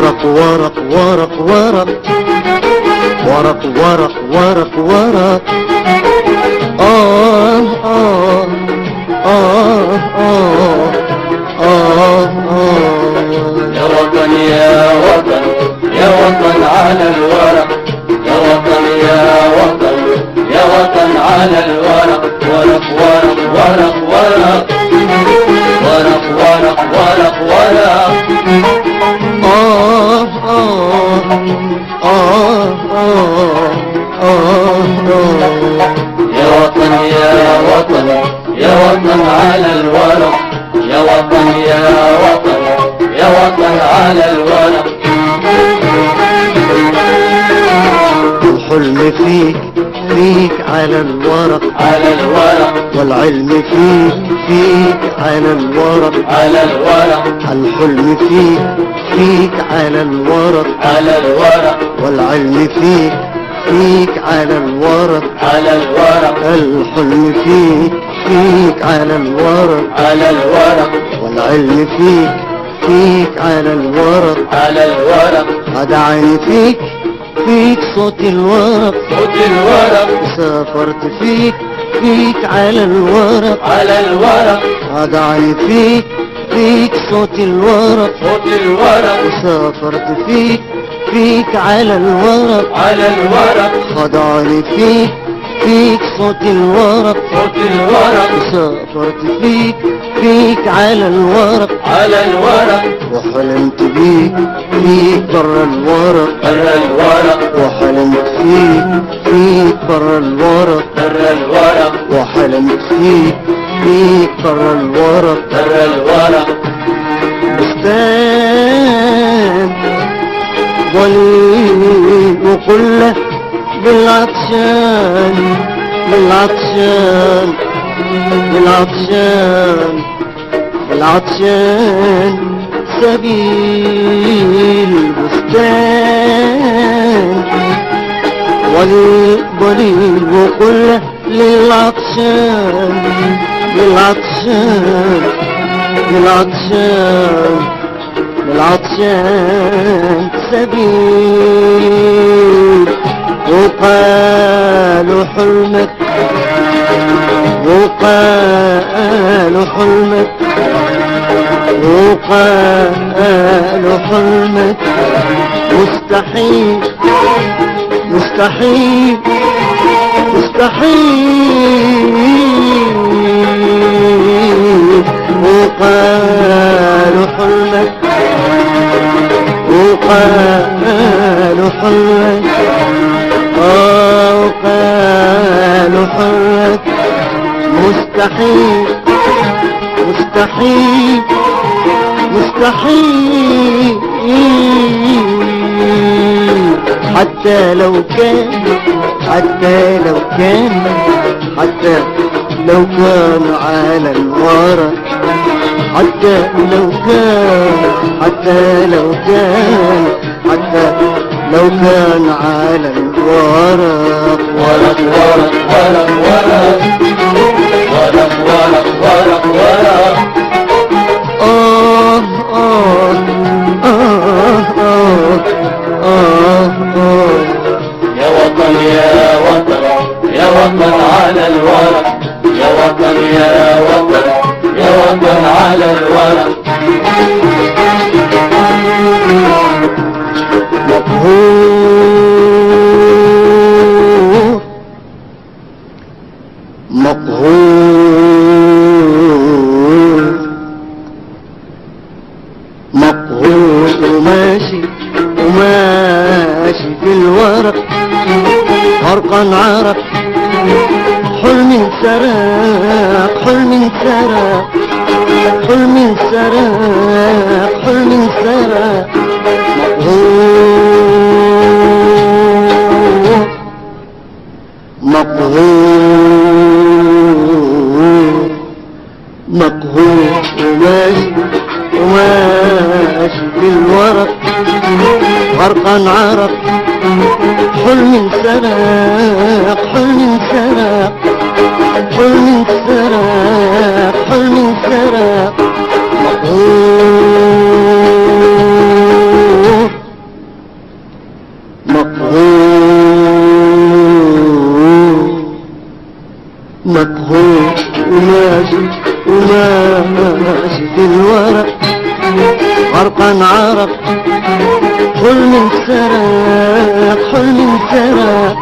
ورق ورق ورق ورق ورق ورق ورق ورق يا وطن يا وطن يا وطن على الورق، يا وطن يا وطن يا وطن على الورق، ورق ورق ورق ورق ورق ورق ورق ورق يا وطن يا وطن يا وطن على الورق، يا وطن يا وطن يا وطن على الورق. الحلم فيك على الورق، على الورق والعلم فيك على الورق، على الورق الحلم فيك على الورق، على الورق والعلم فيك على الورق، على الورق الحلم فيك على الورق، على الورق والعلم فيك على الورق، على الورق خدعني فيك صوت الورق، صوت الورق سافرت فيك على الورق، على الورق خدعني فيك صوت الورق، صوت الورق سافرت فيك على الورق، على الورق خدعني فيك صوت الورق، صوت الورق سافرت فيك على الورق، على الورق وحلمت بيك برا الورق، برا الورق وحلمت فيك برا الورق، برا الورق وحلمت فيك برا الورق، برا الورق. بستان ظليل وقله بالعطشان بالعطشان بالعطشان بالعطشان سبيل بستان ظليل وقله للعطشان بالعطشان بالعطشان بالعطشان سبيل وقال حلمك وقال حلمك وقال حلمك مستحيل مستحيل مستحيل وقال حلمك وقال حلمك وقال حلمك مستحيل مستحيل مستحيل حتى لو كان على الورق، حتى لو كان على الورق، ورق ورق ورق ورق ورق ورق ورق ورق يا وطن يا وطن يا وطن على الورق، يا وطن يا وطن يا وطن على الورق. مقهور وماشي في الورق، غرقا عرق حلم سرق حلم سرق حلم سرق حلم سرق مقهور مقهور وماشي وماشي بالورق غرقا عرق حلم سرق حلم سرق حلم سرق حلم سرق مقهور مقهور مقهور وماشي وماشي في الورق غرقا عرق حلم سرق حلم سرق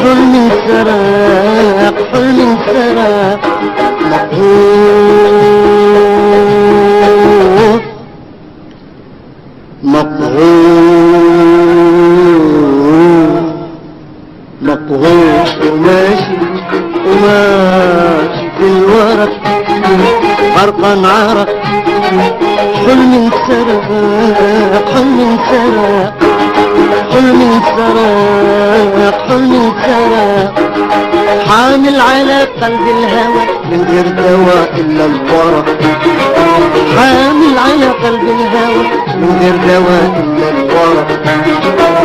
حلم سرق حلم سرق مقهور مقهور مقهور وماشي وماشي في الورق غرقا عرق حلم سرق حلم سرق حلم سرق حلم سرق حامل على قلب الهوى من غير دواء إلا الورق حامل على قلب الهوى من غير دواء إلا الورق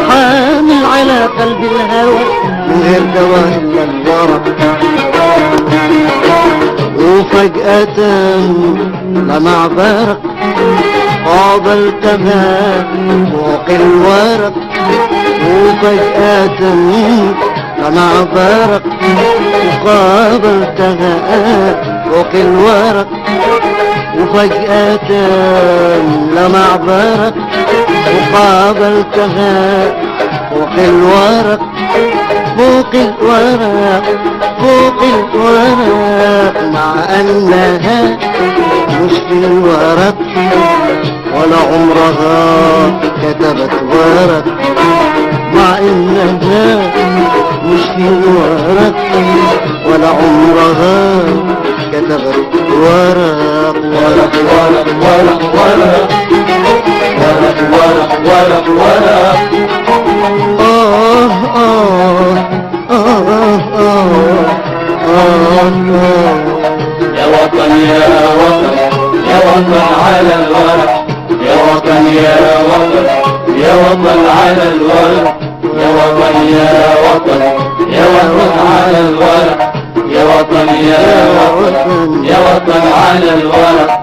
حامل على قلب الهوى من غير دواء إلا الورق وفجأة لمع برق قابلتها فوق الورق وفجأة لمع برق وقابلتها فوق الورق وفجأة لمع برق وقابلتها فوق الورق فوق الورق فوق الورق مع أنها مش في الورق ولا عمرها كتبت ورق مع إنها مش في الورق ولا عمرها كتبت ورق ورق ورق ورق ورق ورق ورق ورق ورق يا وطن يا وطن يا وطن على الورق يا وطن يا وطن يا وطن على الورق يا وطن يا وطن يا وطن على الورق يا وطن يا وطن يا وطن على الورق